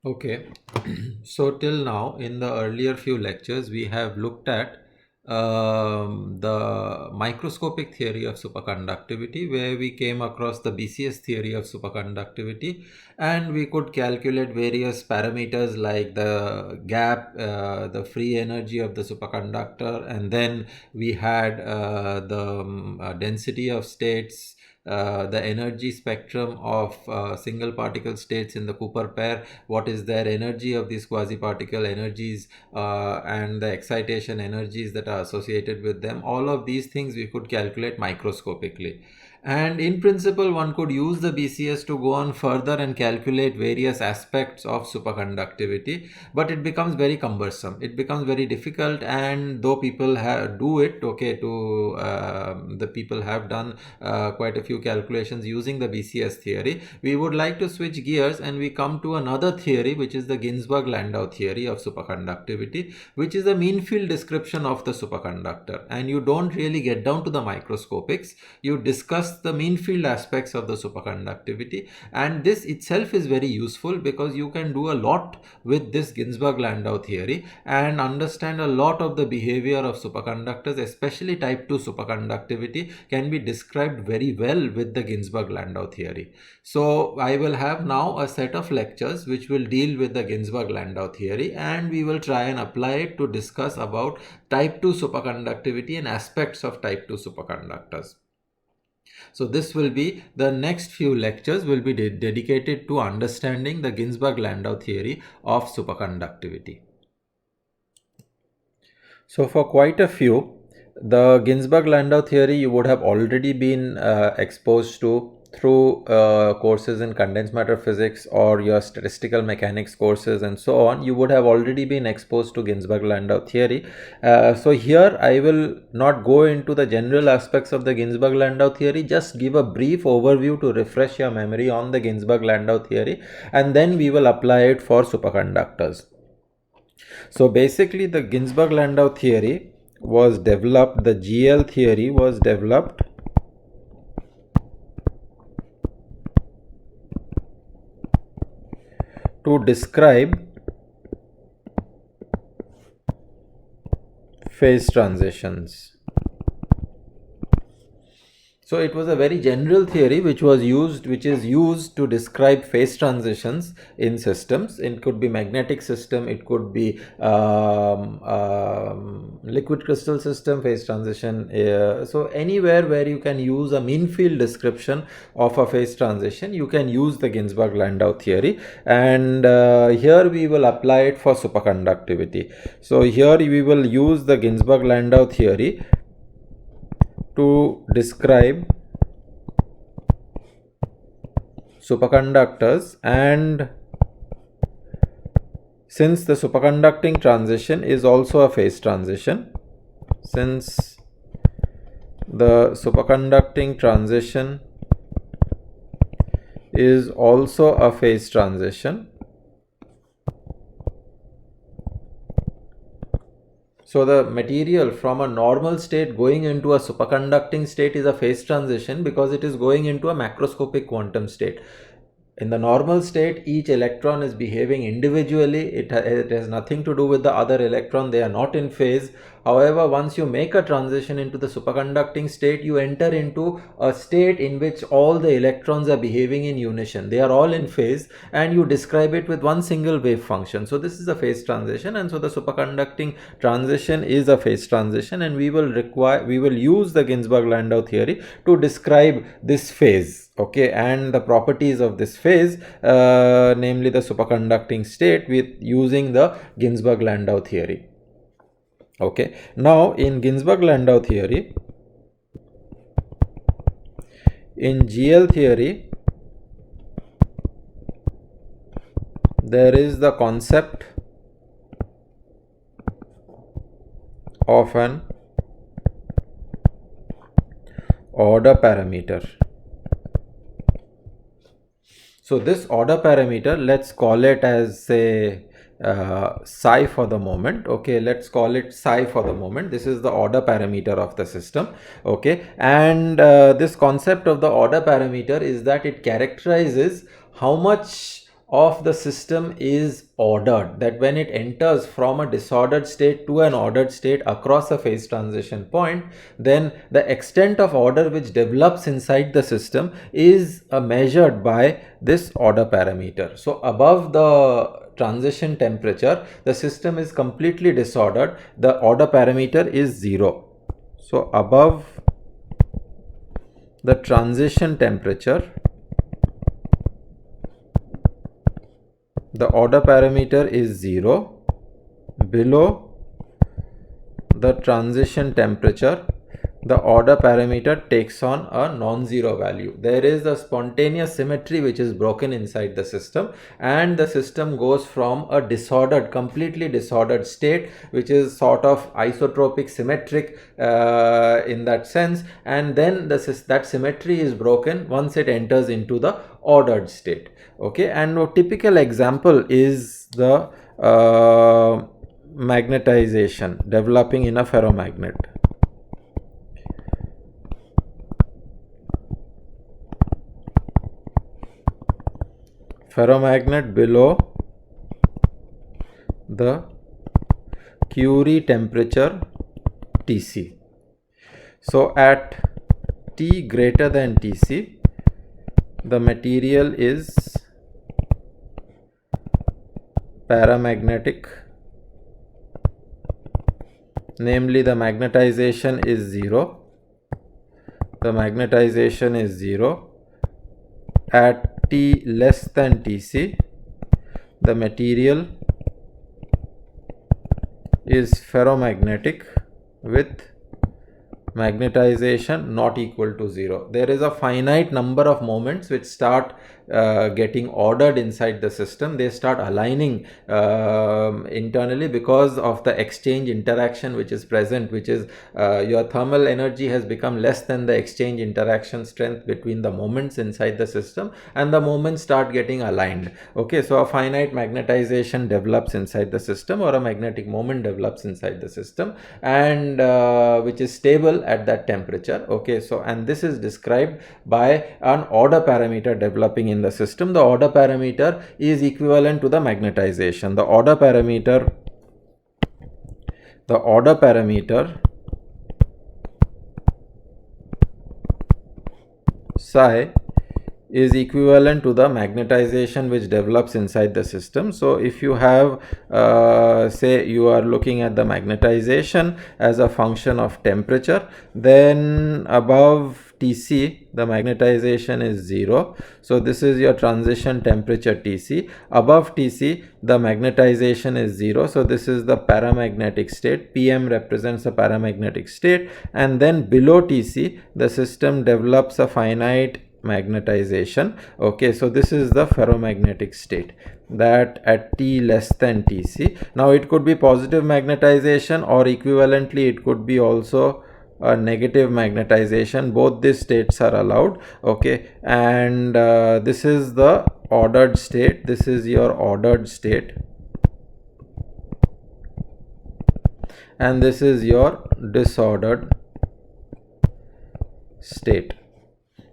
Okay, so till now, in the earlier few lectures, we have looked at the microscopic theory of superconductivity, where we came across the BCS theory of superconductivity, and we could calculate various parameters like the gap, the free energy of the superconductor, and then we had the density of states. The energy spectrum of single particle states in the Cooper pair, what is their energy of these quasi-particle energies, and the excitation energies that are associated with them. All of these things we could calculate microscopically. And in principle, one could use the BCS to go on further and calculate various aspects of superconductivity, but it becomes very cumbersome. It becomes very difficult, and though people do it, okay, the people have done quite a few calculations using the BCS theory, we would like to switch gears and we come to another theory, which is the Ginzburg Landau theory of superconductivity, which is a mean field description of the superconductor. And you don't really get down to the microscopics, you discuss the mean field aspects of the superconductivity, and this itself is very useful because you can do a lot with this Ginzburg Landau theory and understand a lot of the behavior of superconductors, especially type 2 superconductivity can be described very well with the Ginzburg Landau theory. So I will have now a set of lectures which will deal with the Ginzburg Landau theory, and we will try and apply it to discuss about type 2 superconductivity and aspects of type 2 superconductors. So this will be the next few lectures will be dedicated to understanding the Ginzburg Landau theory of superconductivity. So for quite a few, the Ginzburg Landau theory you would have already been exposed to through courses in condensed matter physics or your statistical mechanics courses and so on. You would have already been exposed to Ginzburg Landau theory. So here I will not go into the general aspects of the Ginzburg Landau theory, just give a brief overview to refresh your memory on the Ginzburg Landau theory, and then we will apply it for superconductors. So basically the Ginzburg Landau theory was developed, the GL theory was developed to describe phase transitions. So it was a very general theory which is used to describe phase transitions in systems. It could be magnetic system, it could be liquid crystal system phase transition. So anywhere where you can use a mean field description of a phase transition, you can use the Ginzburg Landau theory, and here we will apply it for superconductivity. So here we will use the Ginzburg Landau theory to describe superconductors, and since the superconducting transition is also a phase transition, since the superconducting transition is also a phase transition, so the material from a normal state going into a superconducting state is a phase transition because it is going into a macroscopic quantum state. In the normal state, each electron is behaving individually. It has nothing to do with the other electron. They are not in phase. However, once you make a transition into the superconducting state, you enter into a state in which all the electrons are behaving in unison. They are all in phase, and you describe it with one single wave function. So this is a phase transition, and so the superconducting transition is a phase transition, and we will use the Ginzburg Landau theory to describe this phase, okay, and the properties of this phase, namely the superconducting state, with using the Ginzburg Landau theory. Okay, now in Ginzburg Landau theory, in GL theory, there is the concept of an order parameter. So this order parameter, let's call it as say psi for the moment. Okay, let's call it psi for the moment. This is the order parameter of the system. Okay, and this concept of the order parameter is that it characterizes how much of the system is ordered, that when it enters from a disordered state to an ordered state across a phase transition point, then the extent of order which develops inside the system is measured by this order parameter. So above the transition temperature, the system is completely disordered, the order parameter is 0. So above the transition temperature, the order parameter is 0. Below the transition temperature, the order parameter takes on a non-zero value. There is a spontaneous symmetry which is broken inside the system, and the system goes from a disordered, completely disordered state, which is sort of isotropic symmetric in that sense, and then that symmetry is broken once it enters into the ordered state. Okay, and a typical example is the magnetization developing in a ferromagnet. Ferromagnet below the Curie temperature Tc. So at T greater than Tc, the material is paramagnetic, namely the magnetization is 0. The magnetization is 0. At T less than Tc, the material is ferromagnetic with magnetization not equal to 0. There is a finite number of moments which start getting ordered inside the system. They start aligning internally because of the exchange interaction which is present, which is your thermal energy has become less than the exchange interaction strength between the moments inside the system, and the moments start getting aligned. Okay, so a finite magnetization develops inside the system, or a magnetic moment develops inside the system, and which is stable at that temperature. Okay, so and this is described by an order parameter developing in the system. The order parameter is equivalent to the magnetization. The order parameter psi is equivalent to the magnetization which develops inside the system. So if you have say you are looking at the magnetization as a function of temperature, then above Tc the magnetization is 0. So this is your transition temperature Tc. Above Tc the magnetization is 0. So this is the paramagnetic state. Pm represents the paramagnetic state, and then below Tc the system develops a finite magnetization. Okay, so this is the ferromagnetic state, that at T less than Tc. Now it could be positive magnetization, or equivalently it could be also a negative magnetization. Both these states are allowed. Okay, and this is the ordered state. This is your ordered state, and this is your disordered state.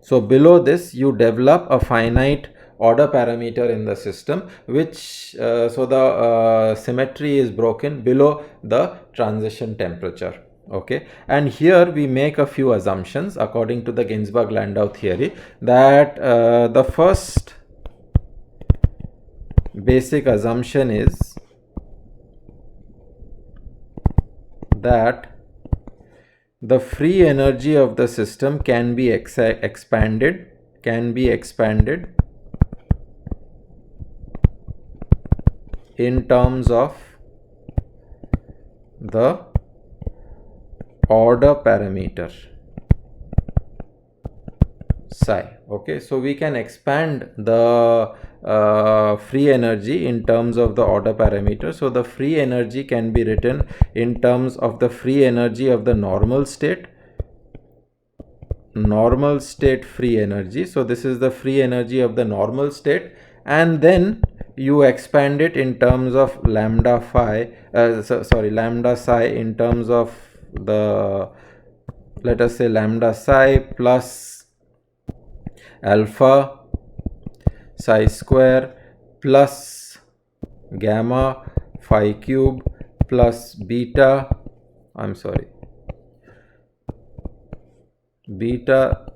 So below this you develop a finite order parameter in the system, which so the symmetry is broken below the transition temperature. Okay, and here we make a few assumptions according to the Ginzburg Landau theory, that the first basic assumption is that the free energy of the system can be expanded in terms of the order parameter psi. Okay, so we can expand the free energy in terms of the order parameter. So the free energy can be written in terms of the free energy of the normal state free energy. So this is the free energy of the normal state, and then you expand it in terms of lambda psi in terms of the, let us say, lambda psi plus alpha psi square plus gamma phi cube plus beta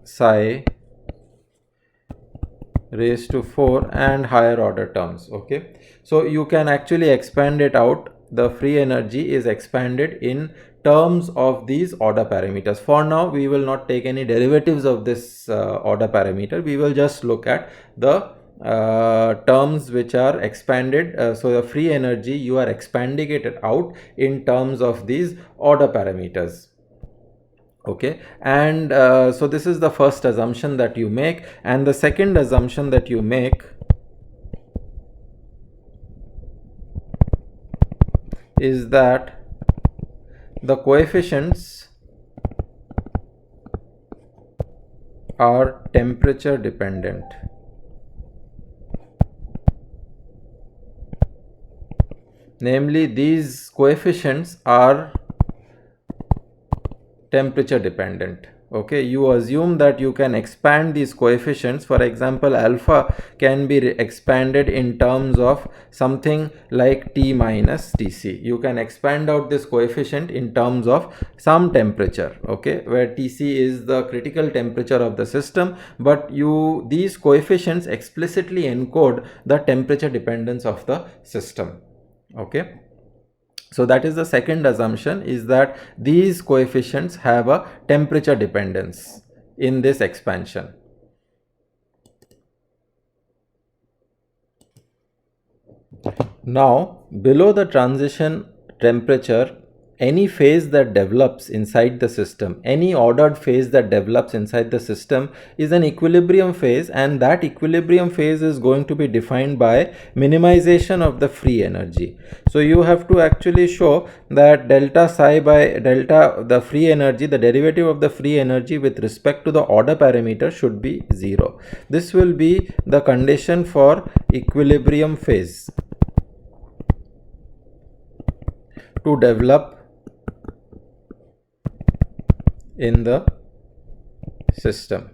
psi raised to 4 and higher order terms. Okay, so you can actually expand it out. The free energy is expanded in terms of these order parameters. For now we will not take any derivatives of this order parameter. We will just look at the terms which are expanded. So the free energy, you are expanding it out in terms of these order parameters. Okay, and so this is the first assumption that you make, and the second assumption that you make is that the coefficients are temperature dependent. Namely, these coefficients are temperature dependent. Okay, you assume that you can expand these coefficients. For example, alpha can be expanded in terms of something like T minus Tc. You can expand out this coefficient in terms of some temperature, okay, where Tc is the critical temperature of the system, but these coefficients explicitly encode the temperature dependence of the system. Okay, so that is the second assumption, is that these coefficients have a temperature dependence in this expansion. Now, below the transition temperature, any phase that develops inside the system, any ordered phase that develops inside the system is an equilibrium phase, and that equilibrium phase is going to be defined by minimization of the free energy. So you have to actually show that delta psi by delta, the free energy, the derivative of the free energy with respect to the order parameter should be 0. This will be the condition for equilibrium phase to develop in the system.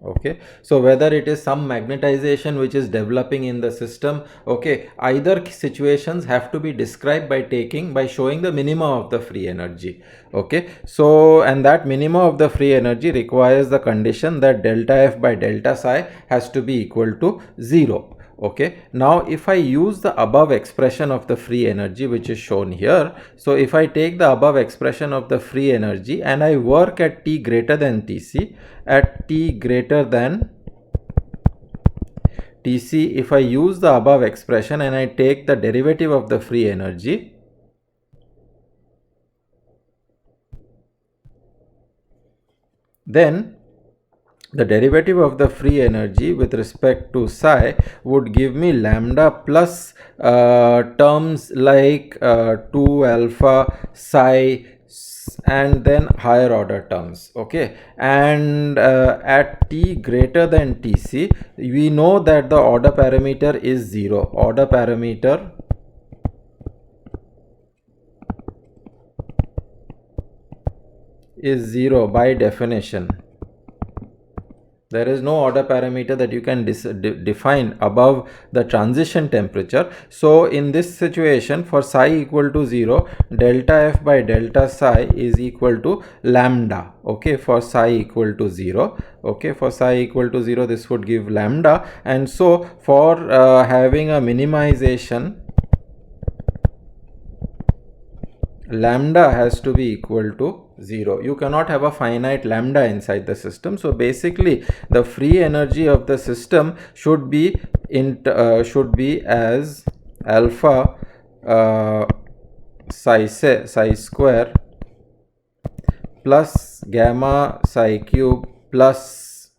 Okay, so whether it is some magnetization which is developing in the system, okay, either situations have to be described by showing the minima of the free energy. Okay, so and that minima of the free energy requires the condition that delta F by delta psi has to be equal to 0. Okay, now if I use the above expression of the free energy which is shown here, so if I take the above expression of the free energy and I work at T greater than Tc, at T greater than Tc, if I use the above expression and I take the derivative of the free energy, then the derivative of the free energy with respect to psi would give me lambda plus terms like 2 alpha psi and then higher order terms. Okay, and at T greater than Tc, we know that the order parameter is 0. Order parameter is 0 by definition. There is no order parameter that you can define above the transition temperature. So in this situation, for psi equal to 0, delta F by delta psi is equal to lambda. Okay, for psi equal to 0. Okay, for psi equal to 0, this would give lambda. And so for having a minimization, lambda has to be equal to 0. You cannot have a finite lambda inside the system. So basically the free energy of the system should be as alpha psi square plus gamma psi cube plus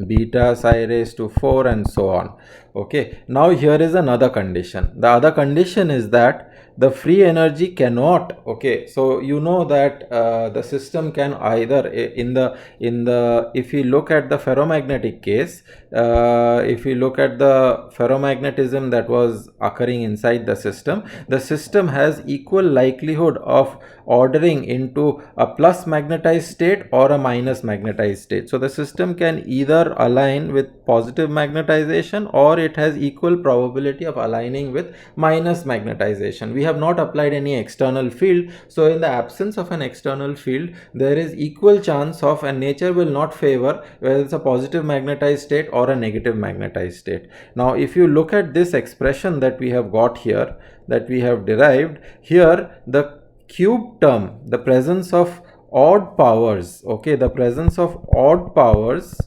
beta psi raised to 4 and so on. Okay, now here is another condition. The other condition is that the free energy cannot, okay, so you know that the system can either in the if you look at the ferromagnetic case, if you look at the ferromagnetism that was occurring inside the system has equal likelihood of ordering into a plus magnetized state or a minus magnetized state. So the system can either align with positive magnetization, or it has equal probability of aligning with minus magnetization. We have not applied any external field, so in the absence of an external field, there is equal chance of, and nature will not favor whether it's a positive magnetized state or a negative magnetized state. Now if you look at this expression that we have got here, that we have derived here, the cube term, the presence of odd powers, okay, the presence of odd powers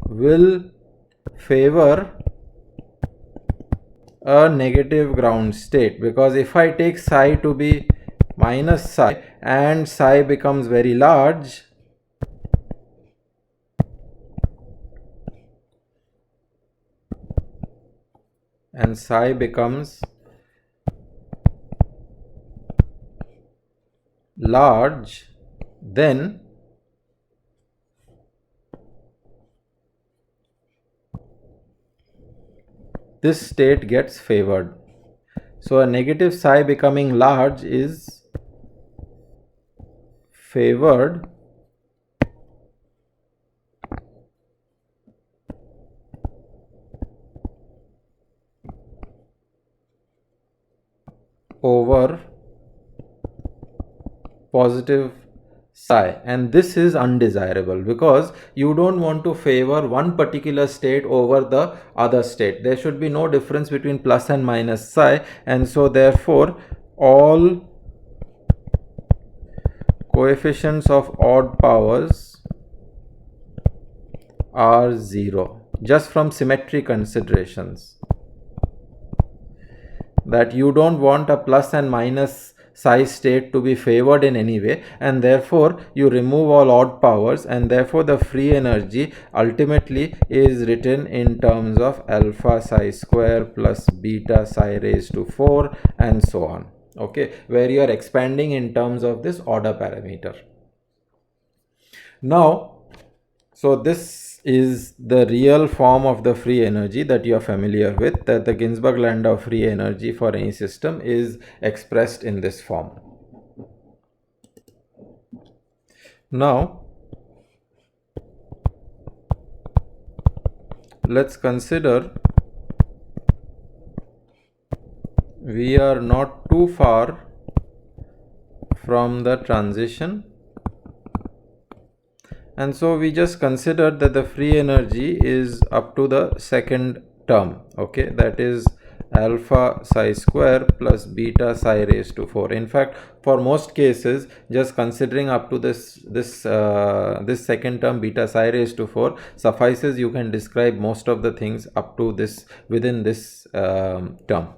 will favor a negative ground state, because if I take psi to be minus psi and psi becomes very large, and psi becomes large, then this state gets favored. So a negative psi becoming large is favored over positive psi, and this is undesirable because you don't want to favor one particular state over the other state. There should be no difference between plus and minus psi, and so therefore all coefficients of odd powers are 0, just from symmetry considerations, that you don't want a plus and minus psi state to be favored in any way, and therefore you remove all odd powers, and therefore the free energy ultimately is written in terms of alpha psi square plus beta psi raised to 4 and so on, okay, where you are expanding in terms of this order parameter. Now, so this is the real form of the free energy that you are familiar with, that the Ginzburg Landau free energy for any system is expressed in this form. Now let's consider we are not too far from the transition, and so we just considered that the free energy is up to the second term, okay, that is alpha psi square plus beta psi raised to 4. In fact, for most cases, just considering up to this second term beta psi raised to 4 suffices. You can describe most of the things up to this within this term.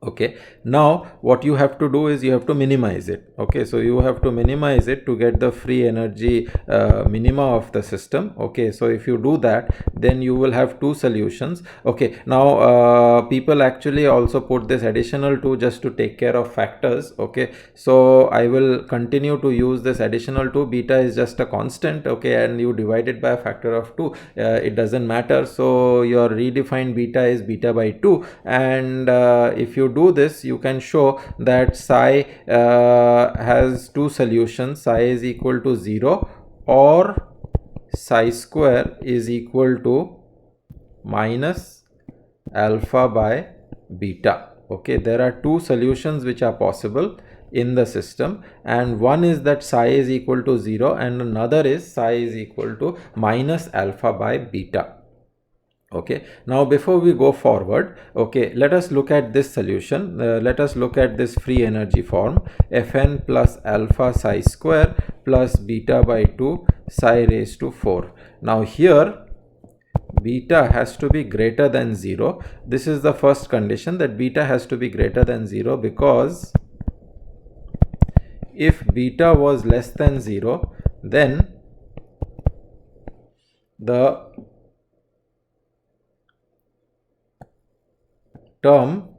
Okay, now what you have to do is you have to minimize it. Okay, so you have to minimize it to get the free energy minima of the system. Okay, so if you do that, then you will have two solutions. Okay, now people actually also put this additional 2 just to take care of factors. Okay, so I will continue to use this additional 2. Beta is just a constant, okay, and you divide it by a factor of 2, it doesn't matter. So your redefined beta is beta by 2, and if you do this, you can show that psi has two solutions. Psi is equal to 0 or psi square is equal to minus alpha by beta. Okay, there are two solutions which are possible in the system, and one is that psi is equal to 0 and another is psi is equal to minus alpha by beta. Okay, now before we go forward, okay, let us look at this solution. Let us look at this free energy form, Fn plus alpha psi square plus beta by 2 psi raised to 4. Now here beta has to be greater than 0. This is the first condition, that beta has to be greater than 0, because if beta was less than 0, then the term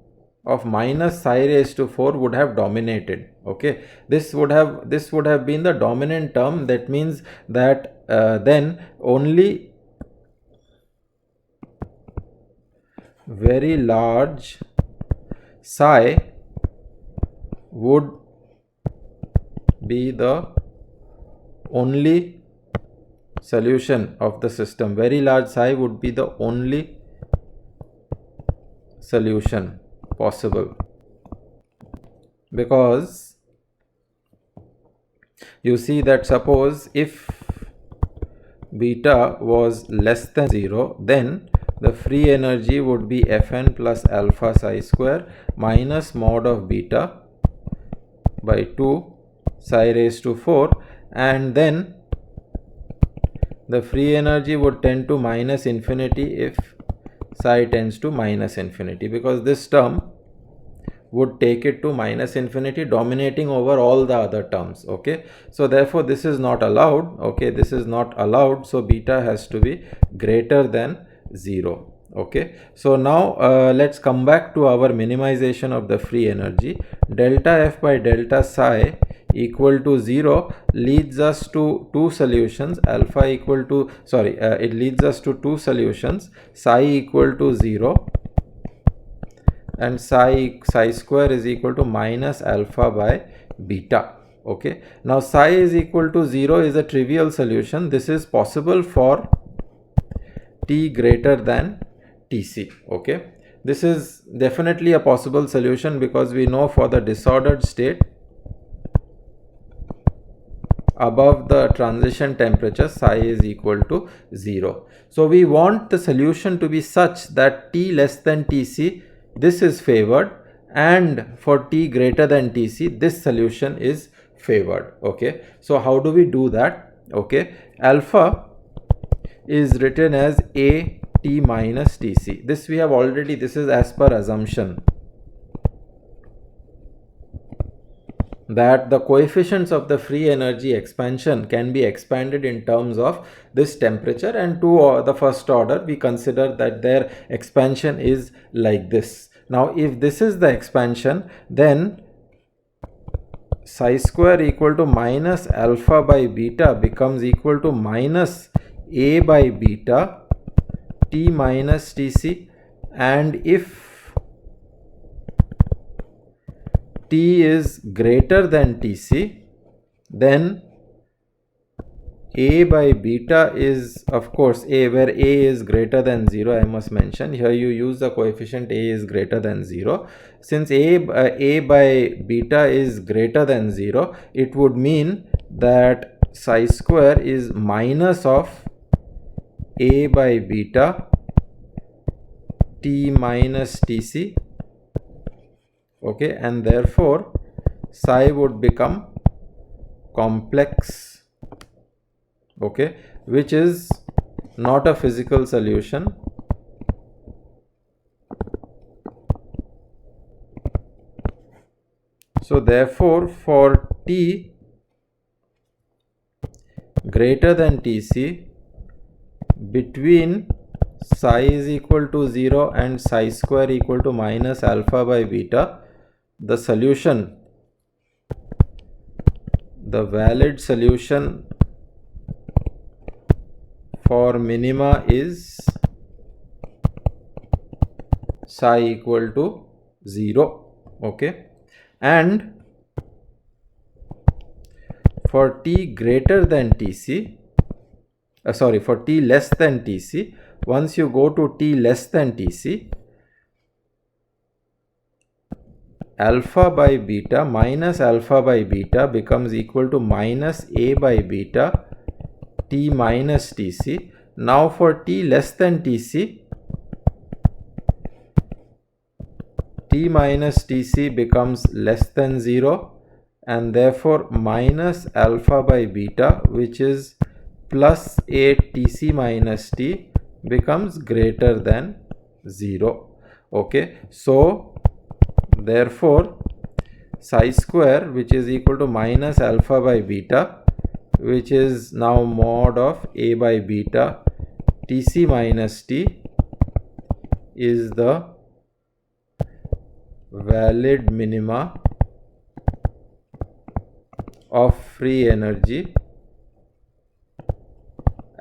of minus psi raised to 4 would have dominated. Okay, this would have been the dominant term. That means that then only very large psi would be the only solution of the system. Very large psi would be the only solution possible, because you see that suppose if beta was less than 0, then the free energy would be Fn plus alpha psi square minus mod of beta by 2 psi raised to 4, and then the free energy would tend to minus infinity if psi tends to minus infinity, because this term would take it to minus infinity, dominating over all the other terms. Okay, so therefore this is not allowed. Okay, this is not allowed, so beta has to be greater than 0. Okay, so now let's come back to our minimization of the free energy. Delta F by delta psi equal to 0 leads us to two solutions. Alpha equal to, it leads us to two solutions, psi equal to 0 and psi square is equal to minus alpha by beta. Okay, now psi is equal to 0 is a trivial solution. This is possible for t greater than Tc. Okay, this is definitely a possible solution, because we know for the disordered state above the transition temperature psi is equal to 0. So we want the solution to be such that t less than Tc, this is favored, and for t greater than Tc, this solution is favored. Okay, so how do we do that? Okay, alpha is written as a t minus Tc. This we have already, this is as per assumption that the coefficients of the free energy expansion can be expanded in terms of this temperature, and to the first order we consider that their expansion is like this. Now if this is the expansion, then psi square equal to minus alpha by beta becomes equal to minus a by beta t minus Tc, and if t is greater than Tc, then a by beta is, of course, a, where a is greater than 0. I must mention here you use the coefficient a is greater than 0. Since a by beta is greater than 0, it would mean that psi square is minus of a by beta t minus Tc. Okay, and therefore psi would become complex. Okay, which is not a physical solution. So therefore for t greater than Tc, between psi is equal to 0 and psi square equal to minus alpha by beta, the solution, the valid solution for minima is psi equal to 0. Okay, and for t greater than Tc, for t less than Tc, once you go to t less than Tc, alpha by beta minus alpha by beta becomes equal to minus a by beta t minus Tc. Now for t less than Tc, t minus Tc becomes less than 0, and therefore minus alpha by beta, which is plus a Tc minus t, becomes greater than 0. Okay, so therefore psi square, which is equal to minus alpha by beta, which is now mod of a by beta Tc minus t, is the valid minima of free energy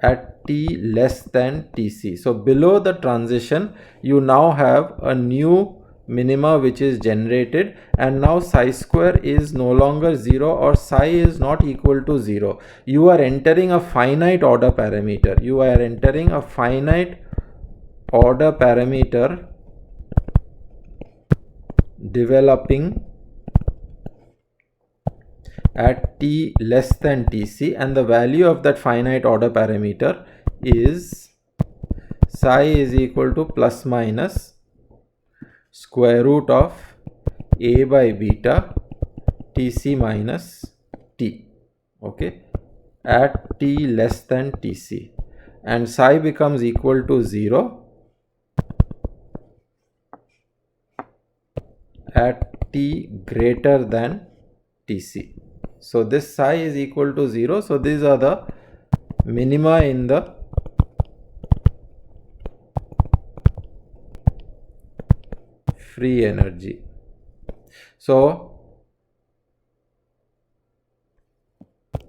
at T less than Tc. So below the transition, you now have a new minima which is generated, and now psi square is no longer 0, or psi is not equal to 0. You are entering a finite order parameter. You are entering a finite order parameter developing at T less than Tc, and the value of that finite order parameter is psi is equal to plus minus square root of a by beta Tc minus T, okay, at T less than Tc, and psi becomes equal to 0 at T greater than Tc. So this psi is equal to 0. So these are the minima in the free energy. So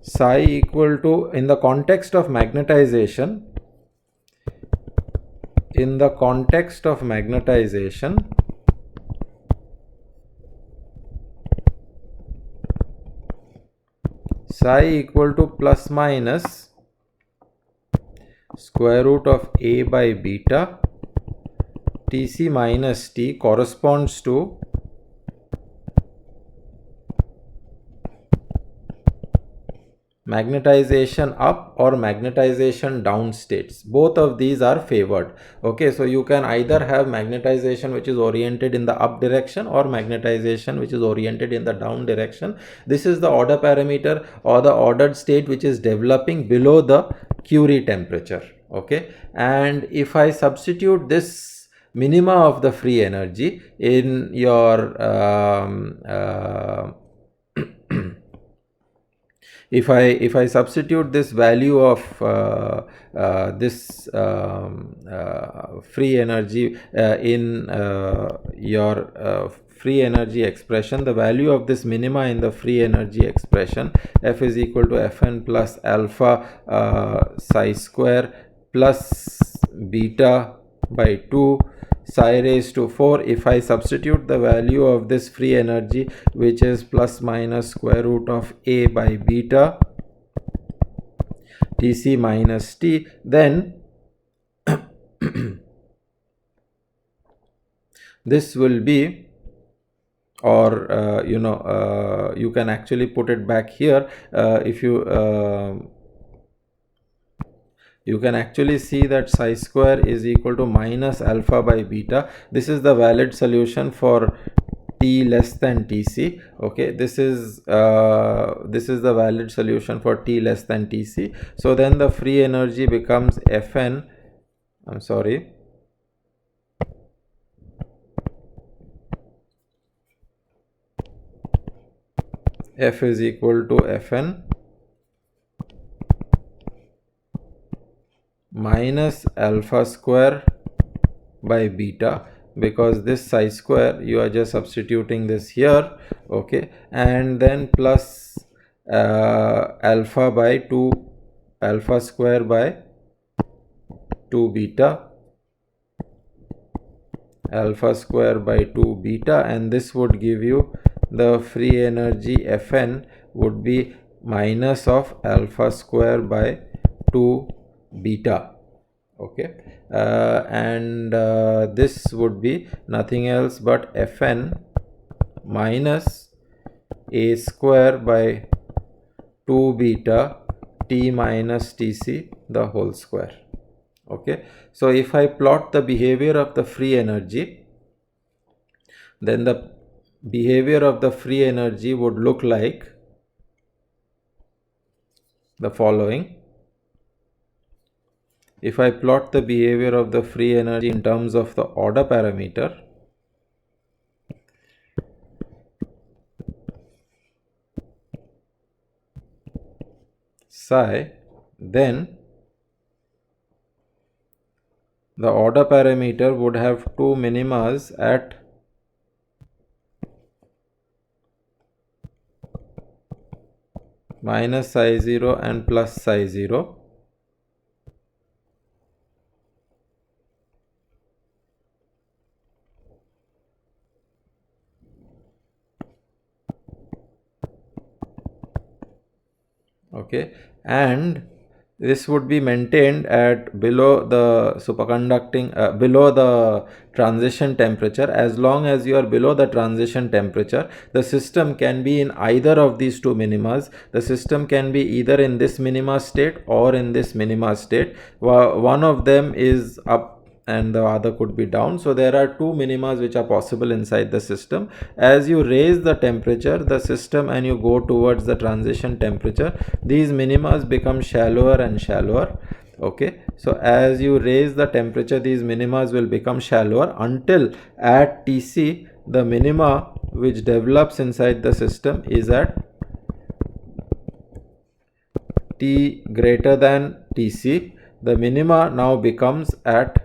psi equal to, in the context of magnetization, psi equal to plus minus square root of a by beta Tc minus T corresponds to magnetization up or magnetization down states. Both of these are favored. Okay, so you can either have magnetization which is oriented in the up direction or magnetization which is oriented in the down direction. This is the order parameter or the ordered state which is developing below the Curie temperature. Okay, and if I substitute this minima of the free energy in your if I substitute this value of this free energy in your free energy expression, the value of this minima in the free energy expression, F is equal to Fn plus alpha psi square plus beta by 2 psi raised to 4. If I substitute the value of this free energy, which is plus minus square root of a by beta Tc minus T, then this will be, or you can actually put it back here. If you can actually see that psi square is equal to minus alpha by beta. This is the valid solution for T less than Tc. Okay, this is the valid solution for T less than Tc. So then the free energy becomes Fn, I'm sorry, F is equal to Fn minus alpha square by beta, because this psi square you are just substituting this here. Okay, and then plus alpha by 2 alpha square by 2 beta alpha square by 2 beta, and this would give you the free energy Fn would be minus of alpha square by 2 beta. Okay, and this would be nothing else but Fn minus a square by 2 beta T minus Tc the whole square. Okay, so if I plot the behavior of the free energy, then the behavior of the free energy would look like the following. If I plot the behavior of the free energy in terms of the order parameter, psi, then the order parameter would have two minimas at minus psi 0 and plus psi 0. Okay, and this would be maintained at below the superconducting below the transition temperature. As long as you are below the transition temperature, the system can be in either of these two minimas. The system can be either in this minima state or in this minima state. One of them is up and the other could be down. So there are two minimas which are possible inside the system. As you raise the temperature, the system, and you go towards the transition temperature, these minimas become shallower and shallower. Okay, so as you raise the temperature, these minimas will become shallower until at Tc, the minima which develops inside the system is at T greater than Tc. The minima now becomes at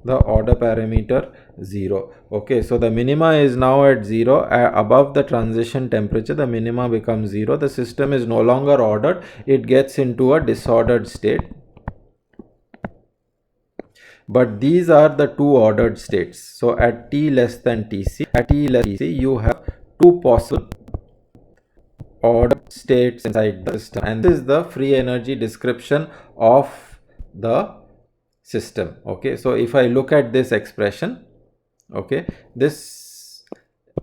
the order parameter 0. Okay, so the minima is now at 0. Above the transition temperature, the minima becomes 0. The system is no longer ordered, it gets into a disordered state. But these are the two ordered states. So at T less than Tc, you have two possible ordered states inside the system, and this is the free energy description of the system. Okay, so if I look at this expression, okay, this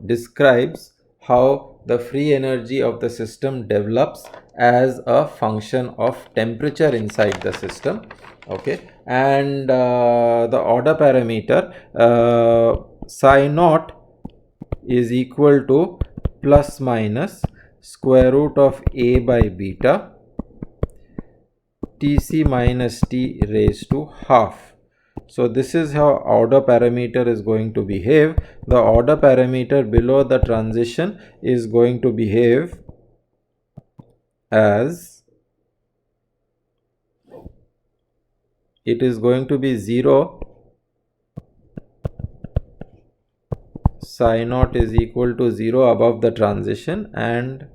describes how the free energy of the system develops as a function of temperature inside the system. Okay, and the order parameter psi naught is equal to plus minus square root of a by beta Tc minus T raised to half. So this is how order parameter is going to behave. The order parameter below the transition is going to behave as, it is going to be 0 psi naught is equal to 0 above the transition, and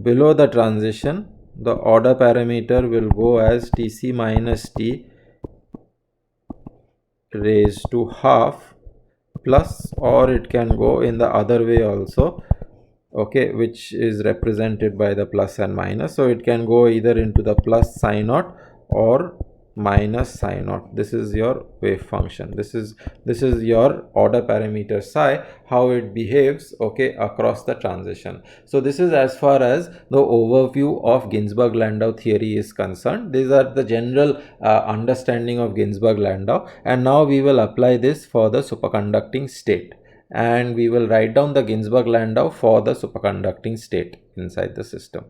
below the transition the order parameter will go as Tc minus T raised to half plus, or it can go in the other way also, okay, which is represented by the plus and minus. So it can go either into the plus psi naught or minus psi naught. This is your wave function. This is your order parameter psi, how it behaves, okay, across the transition. So this is as far as the overview of Ginzburg Landau theory is concerned. These are the general understanding of Ginzburg Landau, and now we will apply this for the superconducting state, and we will write down the Ginzburg Landau for the superconducting state inside the system.